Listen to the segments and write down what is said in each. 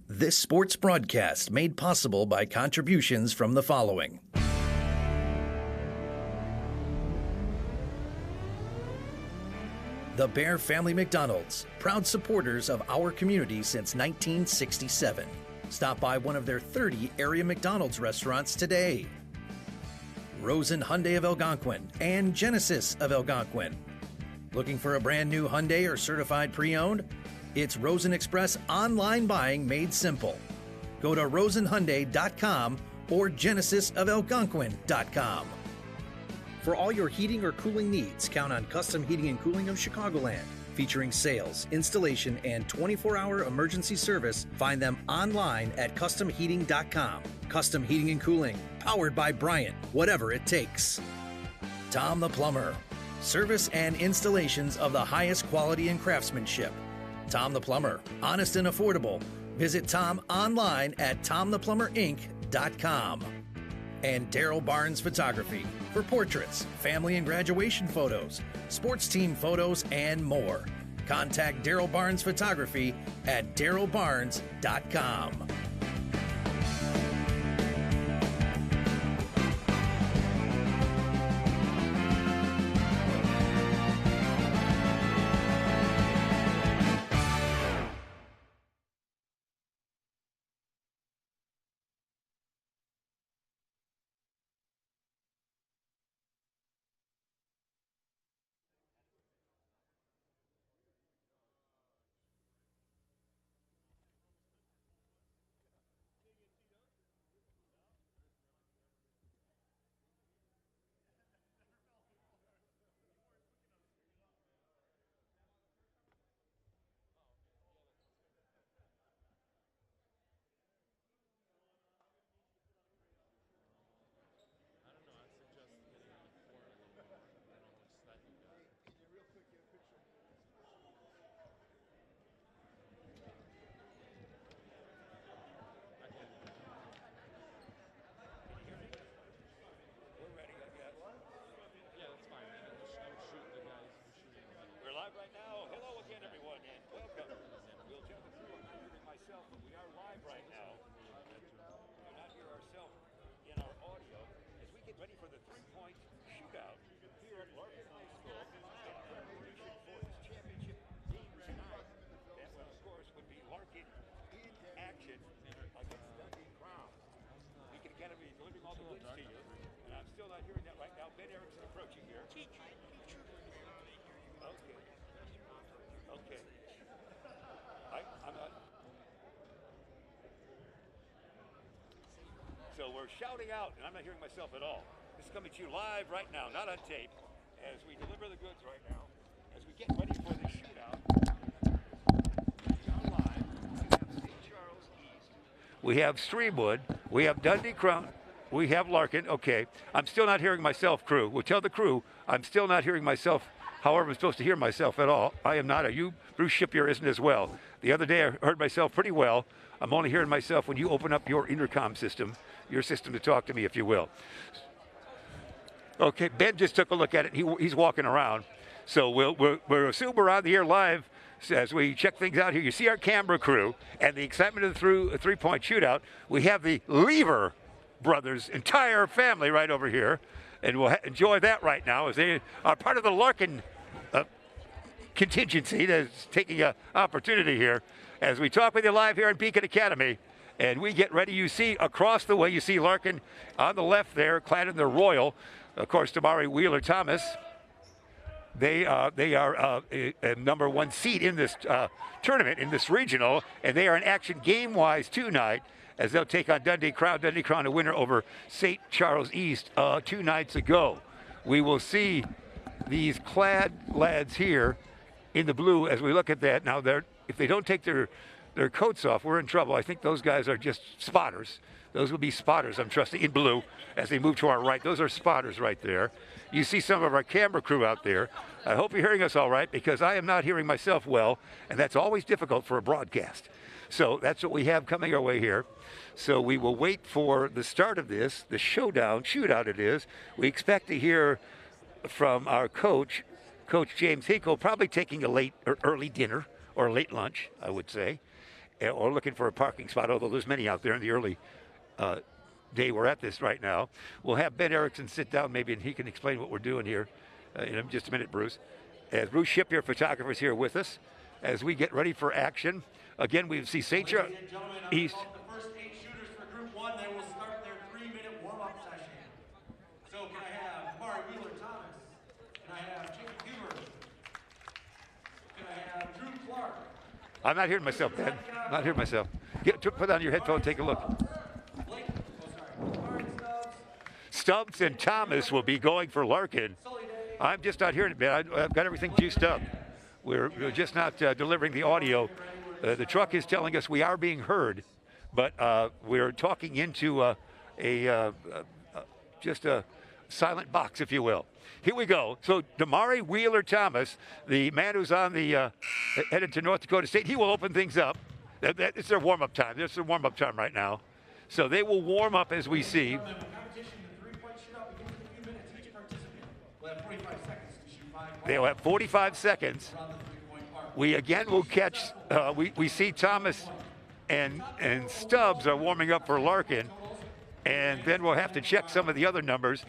This sports broadcast made possible by contributions from the following. The Bear Family McDonald's, proud supporters of our community since 1967. Stop by one of their 30 area McDonald's restaurants today. Rosen Hyundai of Algonquin and Genesis of Algonquin. Looking for a brand new Hyundai or certified pre-owned? It's Rosen Express online buying made simple. Go to rosenhyundai.com or genesisofelgonquin.com. For all your heating or cooling needs, count on Custom Heating and Cooling of Chicagoland. Featuring sales, installation, and 24-hour emergency service, find them online at customheating.com. Custom Heating and Cooling, powered by Bryant, whatever it takes. Tom the Plumber, service and installations of the highest quality and craftsmanship. Tom the Plumber, honest and affordable. Visit Tom online at tomtheplumberinc.com. And Daryl Barnes Photography for portraits, family and graduation photos, sports team photos, and more. Contact Daryl Barnes Photography at darylbarnes.com. Ready for the three-point shootout here at Larkin High School. Preparation for this championship game tonight. That one, of course, would be Larkin in action against Dundee Crown. Beacon Academy delivering all the goods to you, and I'm still not hearing that right now. Ben Erickson approaching here. Okay. Okay. I'm not. So we're shouting out, and I'm not hearing myself at all. This is coming to you live right now, not on tape, as we deliver the goods right now, as we get ready for the shootout. Now live, we have St. Charles East. We have Streamwood. We have Dundee Crown. We have Larkin. Okay, I'm still not hearing myself, crew. We'll tell the crew I'm still not hearing myself. However, I'm supposed to hear myself at all. I am not. Bruce Shippier isn't as well. The other day I heard myself pretty well. I'm only hearing myself when you open up your intercom system, your system to talk to me, if you will. Okay, Ben just took a look at it. He's walking around. So we'll assume we're on the air live as we check things out here. You see our camera crew and the excitement of the three-point shootout. We have the Lever brothers' entire family right over here. And we'll enjoy that right now as they are part of the Larkin contingency that's taking an opportunity here as we talk with you live here in Beacon Academy. And we get ready. You see across the way, you see Larkin on the left there, clad in their royal. Of course, Damari Wheeler-Thomas. They are a number one seed in this tournament, in this regional, and they are in action game-wise tonight as they'll take on Dundee Crown. Dundee Crown, a winner over St. Charles East 2 nights ago. We will see these clad lads here in the blue as we look at that. Now, if they don't take their coats off, we're in trouble. I think those guys are just spotters. Those will be spotters, I'm trusting, in blue as they move to our right. Those are spotters right there. You see some of our camera crew out there. I hope you're hearing us all right, because I am not hearing myself well, and that's always difficult for a broadcast. So that's what we have coming our way here. So we will wait for the start of this, the shootout it is. We expect to hear from our coach, Coach James Hinkle, probably taking a late or early dinner or late lunch, I would say, or looking for a parking spot, although there's many out there in the early day we're at this right now. We'll have Ben Erickson sit down maybe, and he can explain what we're doing here in just a minute, Bruce. As Bruce Ship, your photographer's here with us as we get ready for action. Again, we see St. Charles East. The first 8 shooters for Group 1, they will start their 3-minute warm-up session. So can I have Mari Wheeler-Thomas? Can I have Chicky Huber? Can I have Drew Clark? I'm not hearing myself, Ben. I'm not hearing myself. Put on your headphone, take a look. Stubbs and Thomas will be going for Larkin. I'm just not hearing it, man. I've got everything juiced up. We're just not delivering the audio. The truck is telling us we are being heard, but we're talking into just a silent box, if you will. Here we go. So Damari Wheeler-Thomas, the man who's on the headed to North Dakota State, he will open things up. It's their warm-up time. It's their warm-up time right now. So they will warm up as we see. They'll have 45 seconds. We again will catch, we see Thomas and Stubbs are warming up for Larkin. And then we'll have to check some of the other numbers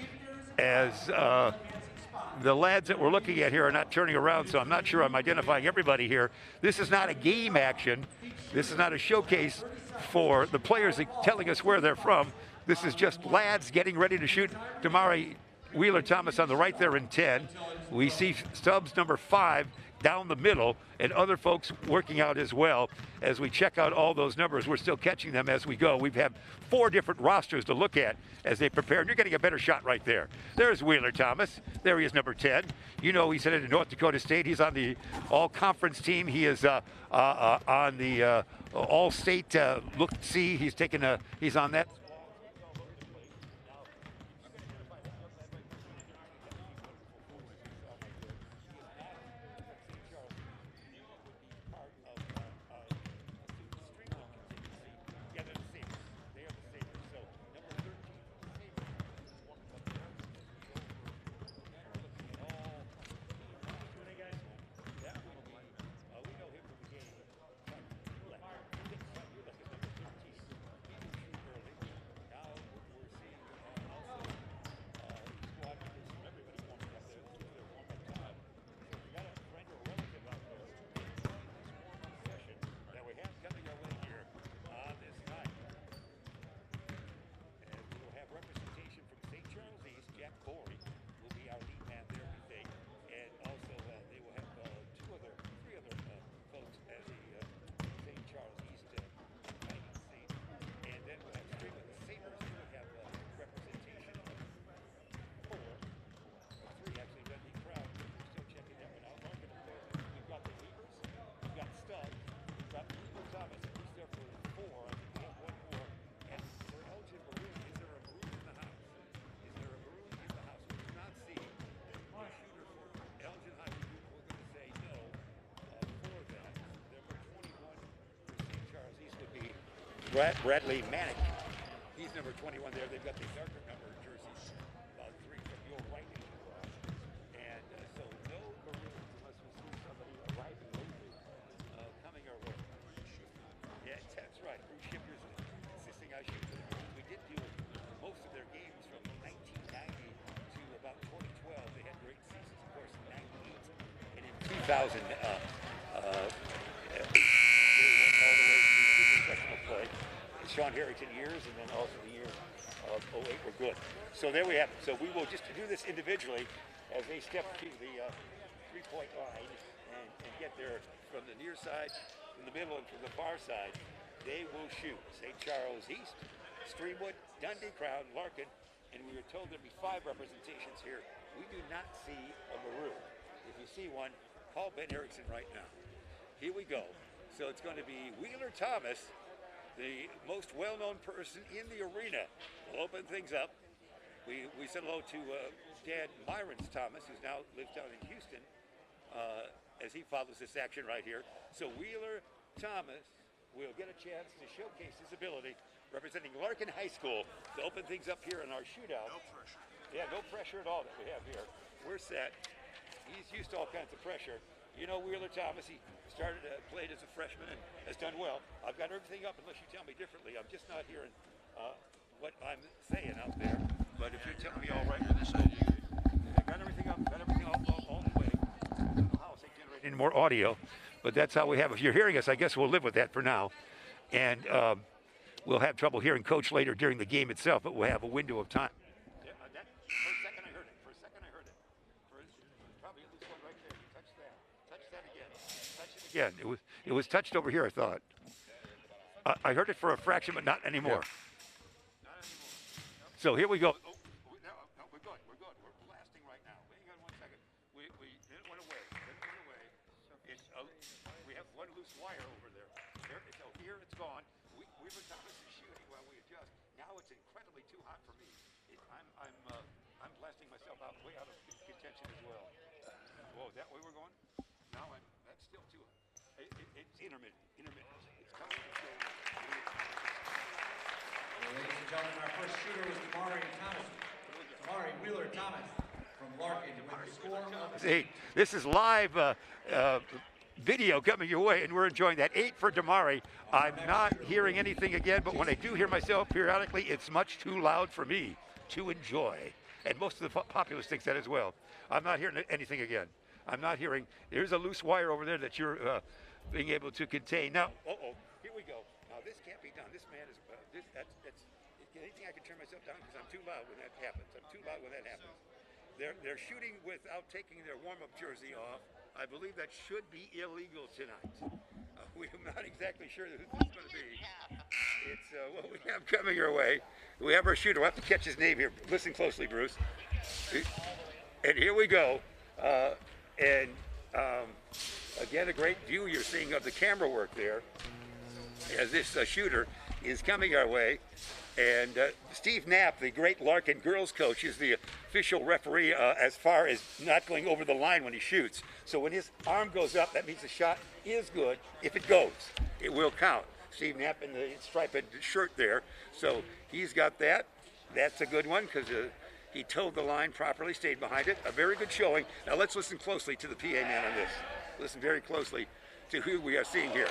as the lads that we're looking at here are not turning around, so I'm not sure I'm identifying everybody here. This is not a game action. This is not a showcase for the players telling us where they're from. This is just lads getting ready to shoot. Damari Wheeler-Thomas on the right there in 10. We see Stubbs number 5 down the middle, and other folks working out as well. As we check out all those numbers, we're still catching them as we go. We've had 4 different rosters to look at as they prepare, and you're getting a better shot right there. There's Wheeler-Thomas. There he is, number 10. You know he's headed to North Dakota State. He's on the all-conference team. He is on the all-state look-see. He's on that. Bradley Manick. He's number 21 there. They've got the darker number jerseys, about 3 from your right hand across. And so no maroons unless we see somebody arriving lately coming our way. Yeah, that's right. Bruce Shipper's insisting I shoot for the Maroons. We did do most of their games from 1990 to about 2012. They had great seasons, of course, in 98 and in 2000. Play. Sean Harrington years, and then also the years of 08 were good. So there we have it. So we will just do this individually as they step to the 3-point line and get there from the near side, from the middle, and from the far side. They will shoot. St. Charles East, Streamwood, Dundee, Crown, Larkin, and we were told there'd be 5 representations here. We do not see a maroon. If you see one, call Ben Erickson right now. Here we go. So it's going to be Wheeler-Thomas, the most well-known person in the arena. We'll open things up. We said hello to Dad Myron Thomas, who now lives down in Houston, as he follows this action right here. So Wheeler-Thomas will get a chance to showcase his ability representing Larkin High School to open things up here in our shootout. No pressure. Yeah, no pressure at all that we have here. we're set. He's used to all kinds of pressure. You know Wheeler Thomas, he started, played as a freshman and has done well. I've got everything up unless you tell me differently. I'm just not hearing what I'm saying out there. But if you're telling me all right, I got everything up, got everything all the way. I don't know how else they generate any more audio, but that's how we have. If you're hearing us, I guess we'll live with that for now. And we'll have trouble hearing Coach later during the game itself, but we'll have a window of time. Yeah, for a second I heard it. Probably at least one right there. Touch that. Touch that again. Touch it again. It was touched over here, I thought. I heard it for a fraction, but not anymore. Yeah. Not anymore. So here we go. Oh, no, we're good. We're blasting right now. Hang on 1 second. It went away. We have one loose wire over there. Here it's gone. Weaver Thomas is shooting while we adjust. Now it's incredibly too hot for me. I'm blasting myself way out of contention as well. Whoa, is that way we're going? No, that's still too hot. It's intermittent. It's coming and going. Ladies and gentlemen, our first shooter was Damari Wheeler Thomas from Larkin with the score of 8. This is live video coming your way, and we're enjoying that. 8 for Damari. I'm not hearing anything again, but when I do hear myself periodically, it's much too loud for me to enjoy. And most of the populace thinks that as well. I'm not hearing anything again. I'm not hearing. There's a loose wire over there that you're being able to contain. Now, here we go. Now this can't be done. This man is. That's anything I can turn myself down because I'm too loud when that happens. They're shooting without taking their warm-up jersey off. I believe that should be illegal tonight. We're not exactly sure who this is going to be. It's what we have coming our way. We have our shooter. We'll have to catch his name here. Listen closely, Bruce. And here we go. Again, a great view you're seeing of the camera work there as this shooter is coming our way. And Steve Knapp, the great Larkin girls coach, is the official referee as far as not going over the line when he shoots. So when his arm goes up, that means the shot is good. If it goes, it will count. Steve Knapp in the striped shirt there. So he's got that. That's a good one because he towed the line properly, stayed behind it. A very good showing. Now let's listen closely to the PA man on this. Listen very closely to who we are seeing here.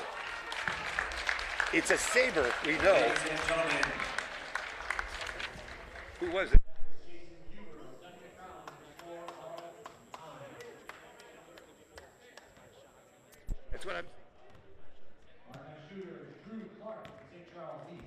It's a Sabre, we know. Ladies and gentlemen. Who was it? That's what I'm. Our next shooter is Drew Clark from St. Charles East.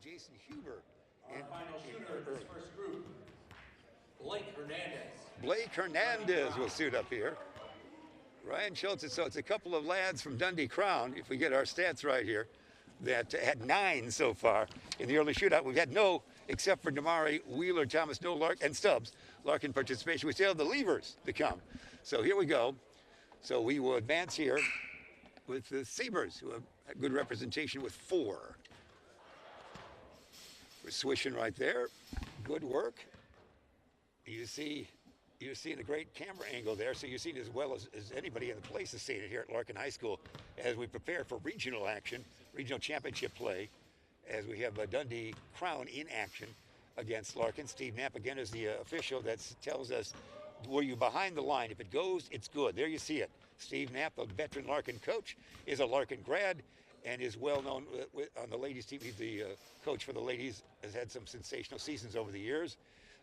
Jason Huber. Our final shooter in this first group, Blake Hernandez. Blake Hernandez will suit up here. Ryan Schultz, so it's a couple of lads from Dundee Crown, if we get our stats right here, that had 9 so far in the early shootout. We've had no, except for Damari, Wheeler, Thomas, no Larkin, and Stubbs, Larkin participation. We still have the levers to come. So here we go. So we will advance here with the Sabres, who have a good representation with 4. We're swishing right there. Good work. You're seeing a great camera angle there, so you're seeing as well as anybody in the place is seeing it here at Larkin High School as we prepare for regional action, regional championship play, as we have Dundee Crown in action against Larkin. Steve Knapp again is the official that tells us, were you behind the line? If it goes, it's good. There you see it. Steve Knapp, the veteran Larkin coach, is a Larkin grad and is well known on the ladies team. He's the coach for the ladies, has had some sensational seasons over the years.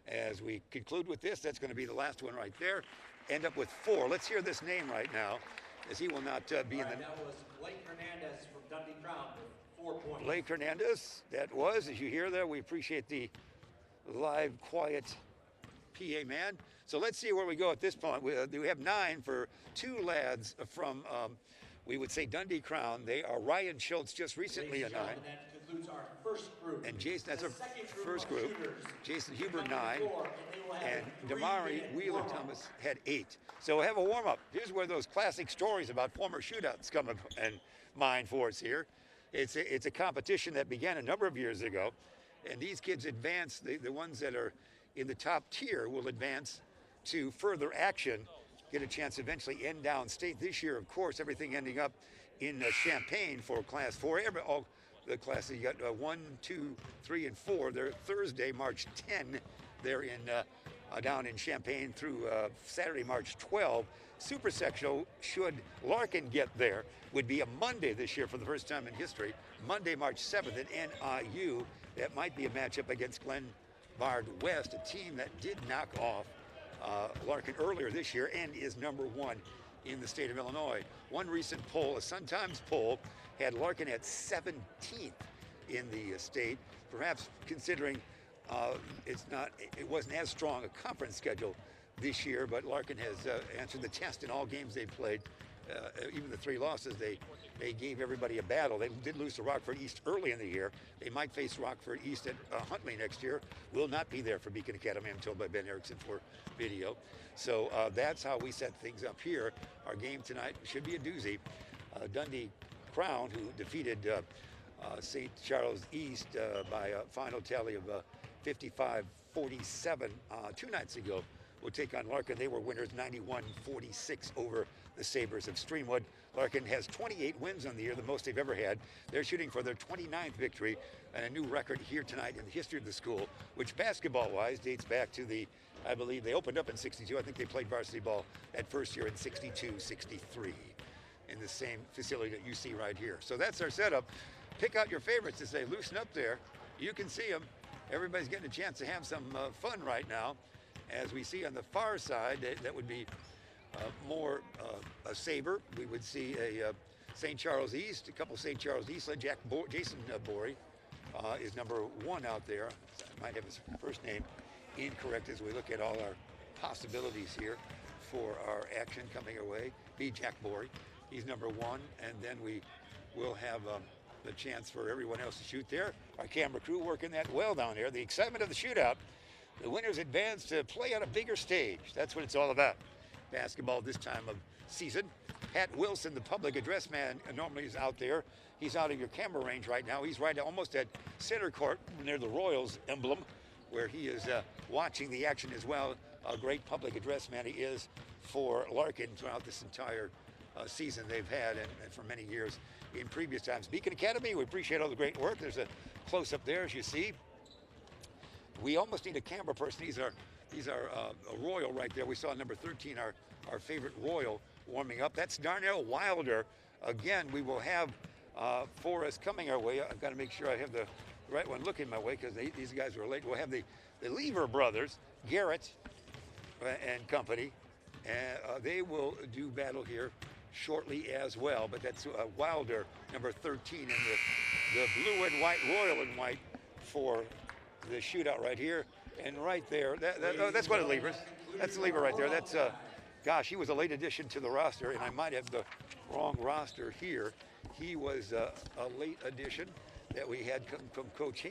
As we conclude with this, that's going to be the last one right there. End up with 4. Let's hear this name right now, as he will not be in the... That was Blake Hernandez from Dundee Crown with 4 points. Blake Hernandez, that was, as you hear there, we appreciate the live, quiet PA man. So let's see where we go at this point. We have 9 for 2 lads from, we would say, Dundee Crown. They are Ryan Schultz, just recently a 9. That concludes our first group. And Jason, that's our first group. Jason Huber, 9. 4, And Damari Wheeler Thomas had 8. So we'll have a warm-up. Here's where those classic stories about former shootouts come in mind for us here. It's a competition that began a number of years ago. And these kids advance, the ones that are in the top tier will advance to further action, get a chance to eventually end downstate. This year, of course, everything ending up in Champaign for Class 4. All the classes, you got 1, 2, 3, and 4. They're Thursday, March 10. They're down in Champaign through Saturday, March 12. Super sectional, should Larkin get there, would be a Monday this year for the first time in history. Monday, March 7th at NIU. That might be a matchup against Glenbard West, a team that did knock off Larkin earlier this year and is number 1 in the state of Illinois. One recent poll, a Sun-Times poll, had Larkin at 17th in the state, perhaps considering it wasn't as strong a conference schedule this year, but Larkin has answered the test in all games they've played. Even the 3 losses, they gave everybody a battle. They did lose to Rockford East early in the year. They might face Rockford East at Huntley next year. Will not be there for Beacon Academy, I'm told by Ben Erickson for video. So that's how we set things up here. Our game tonight should be a doozy. Dundee Crown, who defeated St. Charles East by a final tally of 55-47 2 nights ago, will take on Larkin. They were winners 91-46 over the Sabres of Streamwood. Larkin has 28 wins on the year, the most they've ever had. They're shooting for their 29th victory and a new record here tonight in the history of the school, which basketball-wise dates back to I believe they opened up in 62. I think they played varsity ball that first year in 62, 63 in the same facility that you see right here. So that's our setup. Pick out your favorites as they loosen up there. You can see them. Everybody's getting a chance to have some fun right now. As we see on the far side, that would be more a Sabre. We would see a St. Charles East, a couple St. Charles East. Jason Borey is number 1 out there. I might have his first name incorrect as we look at all our possibilities here for our action coming our way. Be Jack Borey. He's number 1, and then we will have the chance for everyone else to shoot there. Our camera crew working that well down there. The excitement of the shootout. The winners advance to play on a bigger stage. That's what it's all about. Basketball this time of season. Pat Wilson, the public address man, normally is out there. He's out of your camera range right now. He's right almost at center court near the Royals emblem, where he is watching the action as well. A great public address man he is for Larkin throughout this entire season they've had and for many years in previous times. Beacon Academy, we appreciate all the great work. There's a close-up there, as you see. We almost need a camera person. These are a Royal right there. We saw number 13, our favorite Royal, warming up. That's Darnell Wilder. Again, we will have for us coming our way. I've got to make sure I have the right one looking my way because these guys were late. We'll have the Lever brothers, Garrett and company. And they will do battle here shortly as well. But that's Wilder, number 13, and the blue and white, Royal and white for the shootout right here. And right there, that's what a lever is. That's the lever right there. That's, gosh, he was a late addition to the roster, and I might have the wrong roster here. He was a late addition that we had come from Coach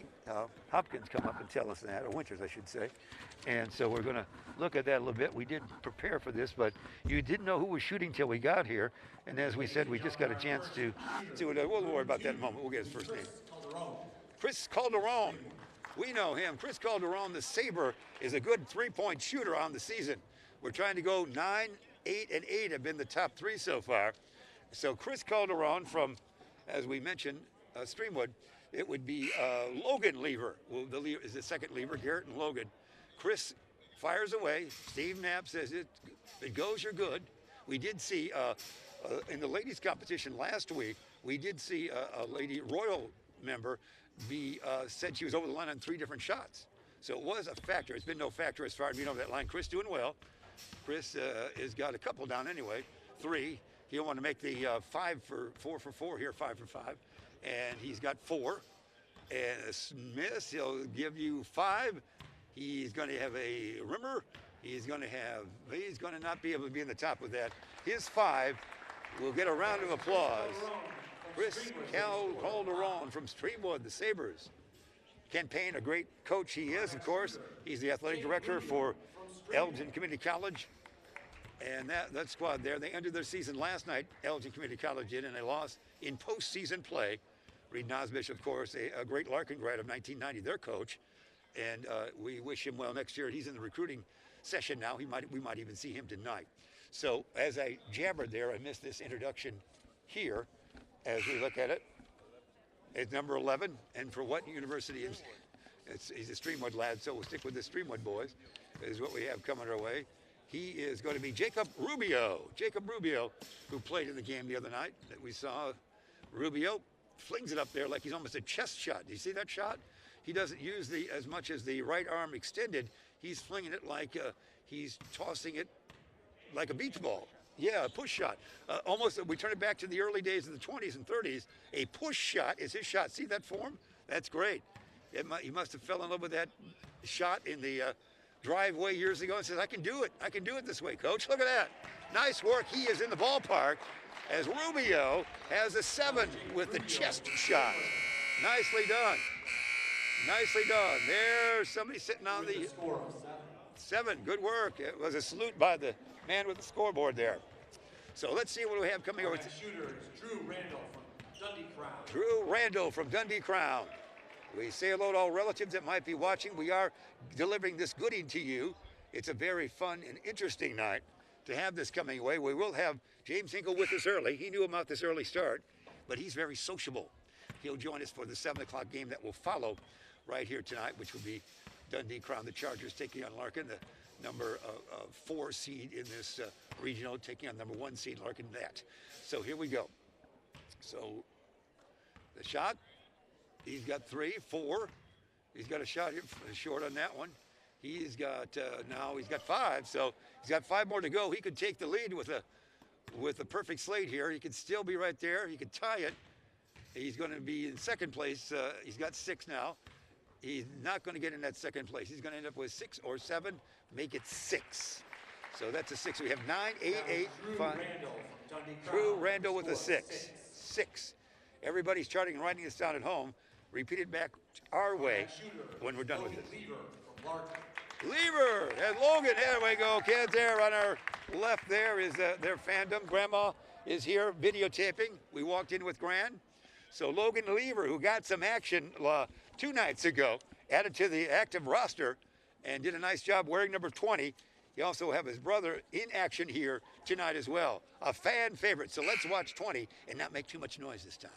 Hopkins come up and tell us that, or Winters, I should say. And so we're going to look at that a little bit. We did prepare for this, but you didn't know who was shooting till we got here. And as we said, we just got a chance to do it. We'll worry about that in a moment. We'll get his first name. Chris Calderon. We know him. Chris Calderon, the Sabre, is a good three-point shooter on the season. We're trying to go 9, 8, and 8 have been the top three so far. So Chris Calderon from, as we mentioned, Streamwood, it would be Logan Lever. Well, is the second lever, Garrett and Logan. Chris fires away. Steve Knapp says, if it goes, you're good. We did see, in the ladies competition last week, we did see a lady Royal member said she was over the line on 3 different shots. So it was a factor. It's been no factor as far as we know that line. Chris doing well. Chris has got a couple down anyway, 3. He'll want to make the 4 for 4 here, 5 for 5. And he's got 4. And Smith, he'll give you 5. He's going to have a rimmer. He's going to not be able to be in the top with that. His 5 will get a round of applause. Chris Calderon from Streamwood, the Sabres. Ken Payne, a great coach he is, of course. He's the athletic director for Elgin Community College. And that squad there, they ended their season last night, Elgin Community College did, and they lost in postseason play. Reed Nosbish, of course, a great Larkin grad of 1990, their coach. And we wish him well next year. He's in the recruiting session now. We might even see him tonight. So as I jabbered there, I missed this introduction here. As we look at it, it's number 11. And for what university is? He's a Streamwood lad, so we'll stick with the Streamwood boys, is what we have coming our way. He is going to be Jacob Rubio. Jacob Rubio, who played in the game the other night that we saw. Rubio flings it up there like he's almost a chest shot. Do you see that shot? He doesn't use as much as the right arm extended. He's flinging it like he's tossing it like a beach ball. Yeah, a push shot. Almost, we turn it back to the early days of the 20s and 30s. A push shot is his shot. See that form? That's great. He must have fell in love with that shot in the driveway years ago and says, I can do it. I can do it this way, coach. Look at that. Nice work. He is in the ballpark as Rubio has a 7 with the chest shot. Nicely done. Nicely done. There's somebody sitting on the 7. Good work. It was a salute by the man with the scoreboard there. So let's see what we have coming over. Shooters, Drew Randall from Dundee Crown. Drew Randall from Dundee Crown. We say hello to all relatives that might be watching. We are delivering this goodie to you. It's a very fun and interesting night to have this coming away. We will have James Hinkle with us early. He knew about this early start, but he's very sociable. He'll join us for the 7 o'clock game that will follow right here tonight, which will be Dundee Crown, the Chargers, taking on Larkin, the number 4 seed in this regional, taking on number 1 seed, Larkin that. So here we go. So the shot, he's got 3, 4. He's got a shot here, short on that one. He's got, now he's got 5, so he's got 5 more to go. He could take the lead with a perfect slate here. He could still be right there. He could tie it. He's going to be in second place. He's got 6 now. He's not going to get in that second place. He's going to end up with 6 or 7, make it 6. So that's a 6. We have 9, 8, 8, 5. Drew Randall with a 6. 6. Everybody's charting and writing this down at home. Repeat it back our way when we're done with this. Lever and Logan. There we go, kids. There on our left there is their fandom. Grandma is here videotaping. We walked in with Gran. So Logan Lever, who got some action 2 nights ago, added to the active roster and did a nice job wearing number 20. You also have his brother in action here tonight as well. A fan favorite. So let's watch 20 and not make too much noise this time.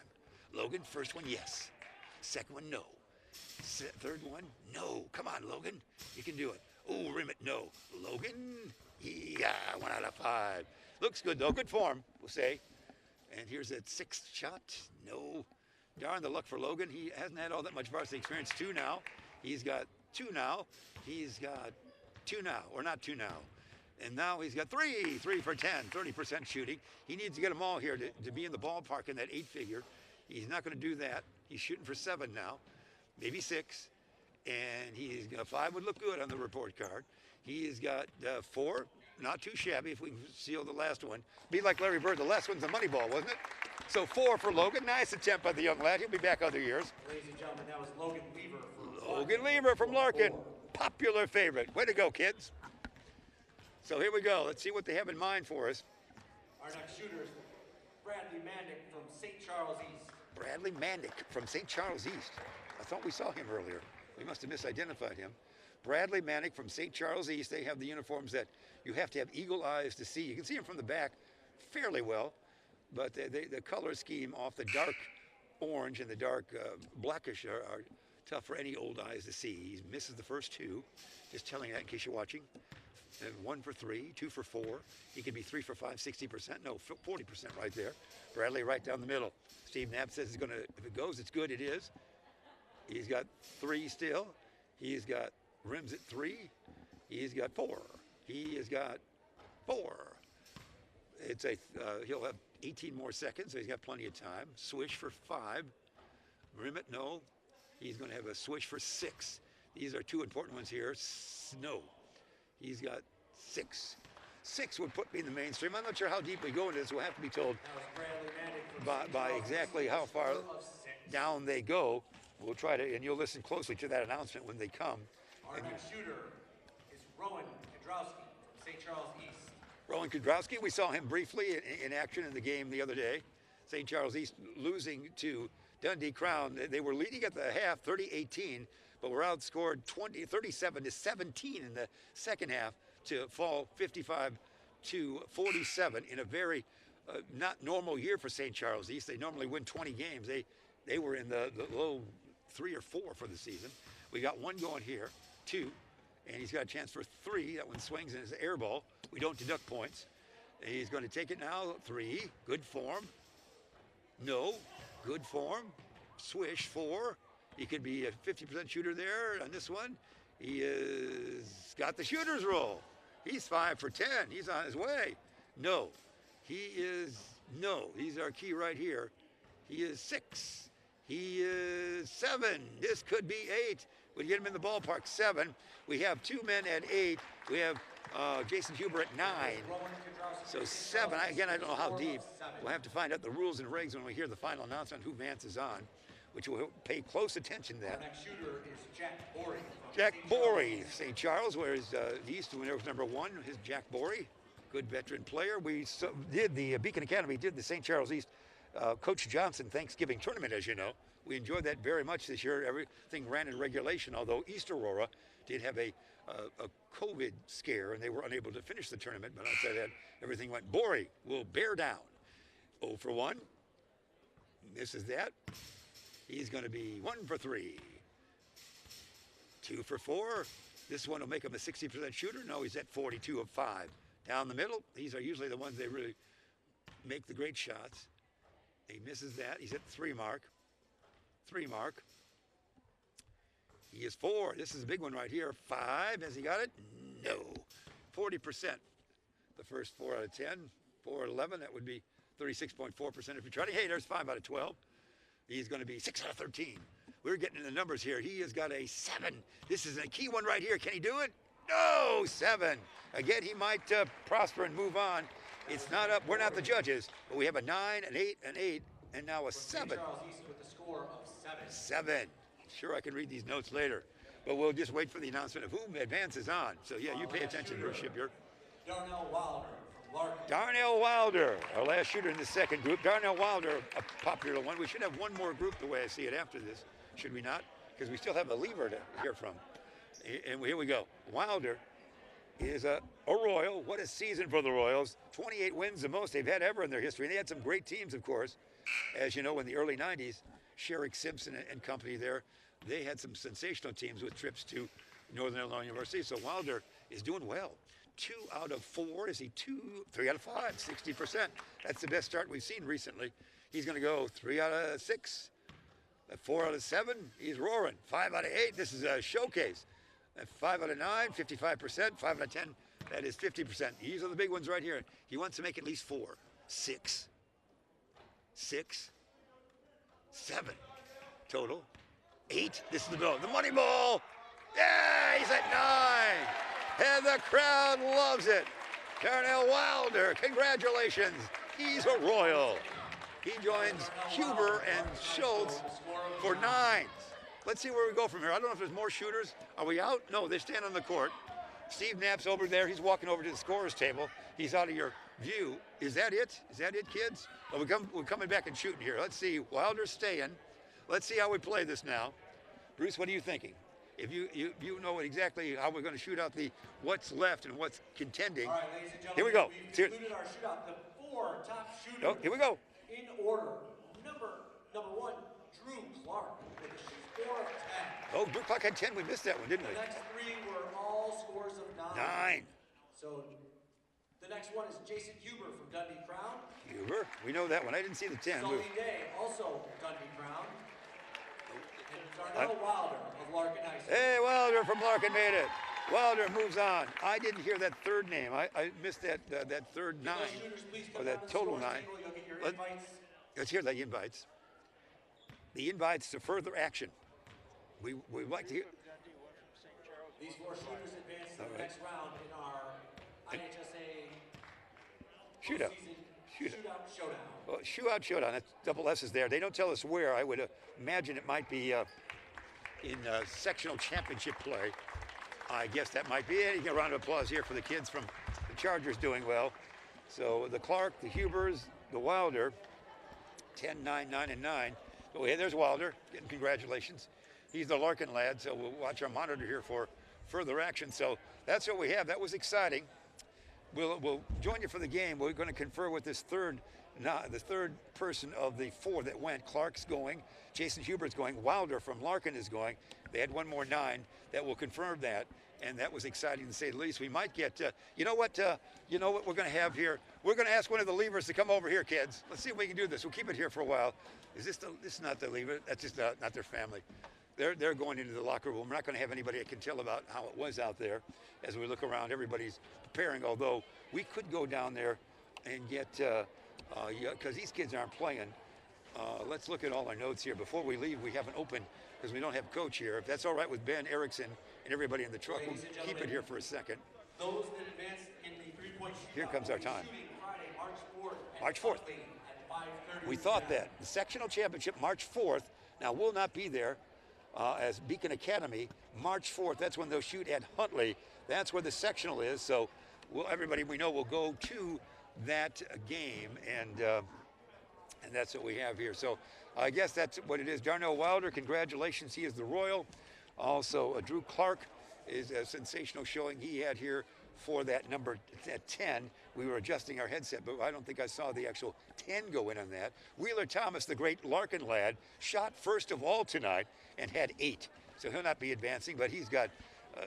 Logan, first one, yes. Second one, no. Third one, no. Come on, Logan. You can do it. Oh, rim it, no. Logan, yeah, 1 out of 5. Looks good, though. Good form, we'll say. And here's that 6th shot. No. Darn the luck for Logan. He hasn't had all that much varsity experience. 2 now. He's got 2 now. He's got 2 now, or not 2 now. And now he's got 3. 3 for 10, 30% shooting. He needs to get them all here to be in the ballpark in that 8 figure. He's not going to do that. He's shooting for 7 now, maybe 6. And he's got 5 would look good on the report card. He has got 4, not too shabby if we can seal the last one. Be like Larry Bird, the last one's a money ball, wasn't it? So 4 for Logan. Nice attempt by the young lad. He'll be back other years. Ladies and gentlemen, that was Logan Lever from Logan Lever from Larkin. Popular favorite. Way to go, kids. So here we go. Let's see what they have in mind for us. Our next shooter is Bradley Mandick from St. Charles East. Bradley Mandick from St. Charles East. I thought we saw him earlier. We must have misidentified him. Bradley Mandick from St. Charles East. They have the uniforms that you have to have eagle eyes to see. You can see him from the back fairly well, but the color scheme off the dark orange and the dark blackish are tough for any old eyes to see. He misses the first 2. Just telling you that in case you're watching. 1 for 3, 2 for 4. He could be 3 for 5, 60%. No, 40% right there. Bradley right down the middle. Steve Knapp says he's gonna, if it goes, it's good. It is. He's got 3 still. He's got rims at 3. He's got 4. He has got 4. It's a he'll have 18 more seconds, so he's got plenty of time. Swish for 5. Rim it, no. He's going to have a swish for 6. These are 2 important ones here. No. He's got 6. 6 would put me in the mainstream. I'm not sure how deep we go into this. We'll have to be told by exactly how far down they go. We'll try to, and you'll listen closely to that announcement when they come. Our next shooter is Rowan Kudrowski from St. Charles East. Rowan Kudrowski, we saw him briefly in action in the game the other day. St. Charles East losing to Dundee Crown. They were leading at the half, 30-18, but were outscored 37-17 in the second half to fall 55-47 in a very not normal year for St. Charles East. They normally win 20 games. They were in the low 3 or 4 for the season. We got 1 going here, 2, and he's got a chance for 3. That one swings and is an air ball. We don't deduct points. He's going to take it now. 3, good form. No, good form. Swish 4. He could be a 50% shooter there on this one. He is got the shooter's roll. He's 5 for 10. He's on his way. No, he is no. He's our key right here. He is 6. He is 7. This could be 8. We get him in the ballpark. 7. We have 2 men at 8. We have Jason Huber at 9. So 7. Again, I don't know how deep. We'll have to find out the rules and regs when we hear the final announcement who Vance is on, which we'll pay close attention to that. Our next shooter is Jack Borey. Jack Borey, St. Charles, where is East, when there was number 1, is Jack Borey. Good veteran player. We did the Beacon Academy, did the St. Charles East Coach Johnson Thanksgiving tournament, as you know. We enjoyed that very much this year. Everything ran in regulation, although East Aurora did have a COVID scare and they were unable to finish the tournament. But outside that, everything went. Borey will bear down. 0 for 1. Misses that. He's going to be 1 for 3. 2 for 4. This one will make him a 60% shooter. No, he's at 42 of 5. Down the middle, these are usually the ones they really make the great shots. He misses that. He's at the 3 mark. 3 mark. He is 4. This is a big one right here. 5. Has he got it? No. 40%. The first 4 out of 10. 4 out of 11. That would be 36.4% if you're trying. Hey, there's 5 out of 12. He's going to be 6 out of 13. We're getting in the numbers here. He has got a 7. This is a key one right here. Can he do it? No, 7. Again, he might prosper and move on. It's not up. We're not the judges, but we have a 9, an 8, an 8, and now a 7. Charles East with a score of 7. 7. Sure, I can read these notes later, but we'll just wait for the announcement of whom Advance is on. So yeah, you pay attention, Bruce Shipyard. Darnell Wilder from Larkin. Darnell Wilder, our last shooter in the second group. Darnell Wilder, a popular one. We should have one more group the way I see it after this, should we not? Because we still have a lever to hear from. And here we go. Wilder is a Royal. What a season for the Royals. 28 wins, the most they've had ever in their history. And they had some great teams, of course. As you know, in the early 90s, Sherrick Simpson and company there, they had some sensational teams with trips to Northern Illinois University. So Wilder is doing well. 2 out of 4. Is he 3 out of 5? 60%. That's the best start we've seen recently. He's going to go 3 out of 6. 4 out of 7. He's roaring. 5 out of 8. This is a showcase. 5 out of 9, 55%. 5 out of 10, that is 50%. These are the big ones right here. He wants to make at least 4. 6. 6. 7. Total. 8. This is the money ball. Yeah, he's at 9. And the crowd loves it. Darnell Wilder, congratulations. He's a Royal. He joins Huber and Schultz for 9s. Let's see where we go from here. I don't know if there's more shooters. Are we out? No, they stand on the court. Steve Knapp's over there. He's walking over to the scorer's table. He's out of your view. Is that it? Is that it, kids? Well, we're coming back and shooting here. Let's see. Wilder's staying. Let's see how we play this now. Bruce, what are you thinking? If you know exactly how we're going to shoot out the what's left and what's contending. All right, ladies and gentlemen, here we go. We've concluded our shootout. The 4 top shooters. Oh, here we go. In order. Number 1, Drew Clark with a score of 10. Oh, Drew Clark had 10. We missed that one, didn't we? The next 3 were all scores of 9. 9. So the next one is Jason Huber from Dundee Crown. Huber, we know that one. I didn't see the 10. Sully Day, also Dundee Crown. And Darnell Wilder of Larkin High School. Hey, Wilder from Larkin made it. Wilder moves on. I didn't hear that third name. I missed that third 9, or that total 9. Let's hear the invites. The invites to further action. We'd like to hear. These 4 shooters advance to the next round in our IHSA Shootout. Shootout Showdown. Well, Shootout Showdown. That's double S's there. They don't tell us where. I would imagine it might be in sectional championship play. I guess that might be it. You get a round of applause here for the kids from the Chargers doing well. So the Clark, the Hubers, the Wilder, 10, 9, 9, and 9. Oh, yeah, there's Wilder. Getting congratulations. He's the Larkin lad, so we'll watch our monitor here for further action. So that's what we have. That was exciting. We'll join you for the game. We're going to confer with this the third person of the 4 that went. Clark's going. Jason Hubert's going. Wilder from Larkin is going. They had one more 9 that will confirm that, and that was exciting to say the least. We might get, you know what we're going to have here? We're going to ask one of the Levers to come over here, kids. Let's see if we can do this. We'll keep it here for a while. This is not the Lever. That's just not their family. They're going into the locker room. We're not going to have anybody that can tell about how it was out there. As we look around, everybody's preparing, although we could go down there and get, because these kids aren't playing. Let's look at all our notes here. Before we leave, we have an open, because we don't have coach here. If that's all right with Ben Erickson and everybody in the truck, we'll keep it here for a second. Those that advanced in the 3-point shootout Here comes our time. Friday, March 4th. At 5:30. We thought that. The sectional championship, March 4th. Now, we'll not be there as Beacon Academy. March 4th, that's when they'll shoot at Huntley. That's where the sectional is. So everybody we know will go to that game, and that's what we have here. So I guess that's what it is. Darnell Wilder, congratulations. He is the Royal. Also, Drew Clark is a sensational showing he had here for that number 10. We were adjusting our headset, but I don't think I saw the actual 10 go in on that. Wheeler Thomas, the great Larkin lad, shot first of all tonight and had 8. So he'll not be advancing, but he's got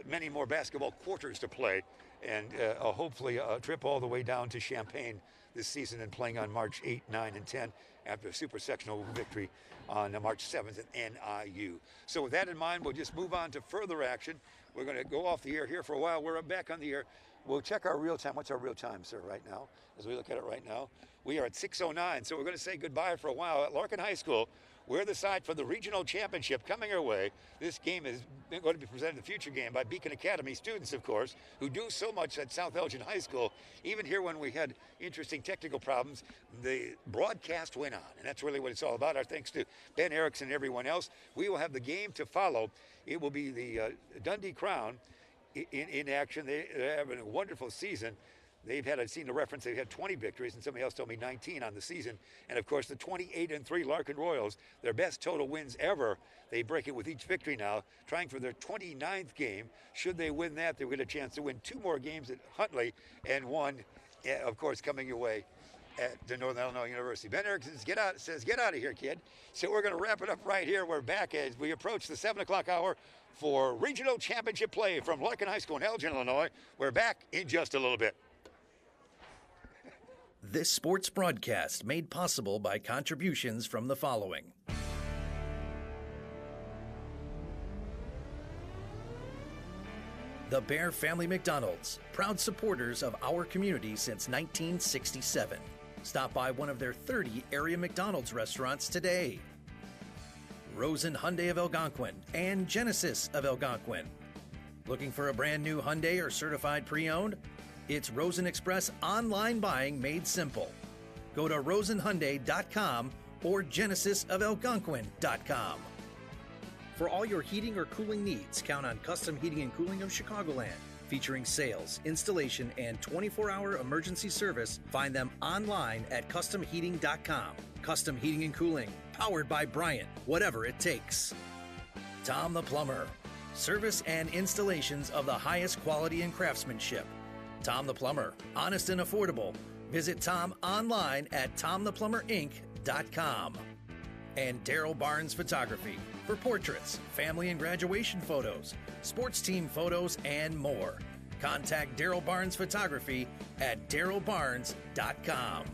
many more basketball quarters to play, and hopefully a trip all the way down to Champaign this season and playing on March 8, 9, and 10 after a super sectional victory on March 7th at NIU. So with that in mind, we'll just move on to further action. We're going to go off the air here for a while. We're back on the air. We'll check our real time. What's our real time, sir, right now, as we look at it right now? We are at 6:09, so we're going to say goodbye for a while at Larkin High School. We're the site for the regional championship coming our way. This game is going to be presented, the future game, by Beacon Academy students, of course, who do so much at South Elgin High School. Even here when we had interesting technical problems, the broadcast went on, and that's really what it's all about. Our thanks to Ben Erickson and everyone else. We will have the game to follow. It will be the Dundee Crown in action. They're having a wonderful season. I've seen the reference, they've had 20 victories, and somebody else told me 19 on the season. And of course, the 28-3 Larkin Royals, their best total wins ever. They break it with each victory now, trying for their 29th game. Should they win that, they'll get a chance to win 2 more games at Huntley, and one, of course, coming your way at the Northern Illinois University. Ben Erickson says, get out of here, kid. So we're going to wrap it up right here. We're back as we approach the 7 o'clock hour for regional championship play from Larkin High School in Elgin, Illinois. We're back in just a little bit. This sports broadcast made possible by contributions from the following. The Bear Family McDonald's, proud supporters of our community since 1967. Stop by one of their 30 area McDonald's restaurants today. Rosen Hyundai of Algonquin and Genesis of Algonquin. Looking for a brand new Hyundai or certified pre-owned? It's Rosen Express online buying made simple. Go to rosenhyundai.com or genesisofelgonquin.com. For all your heating or cooling needs, count on Custom Heating and Cooling of Chicagoland. Featuring sales, installation, and 24-hour emergency service, find them online at customheating.com. Custom Heating and Cooling, powered by Bryant, whatever it takes. Tom the Plumber, service and installations of the highest quality and craftsmanship. Tom the Plumber, honest and affordable. Visit Tom online at tomtheplumberinc.com. And Daryl Barnes Photography for portraits, family and graduation photos, sports team photos, and more. Contact Daryl Barnes Photography at darylbarnes.com.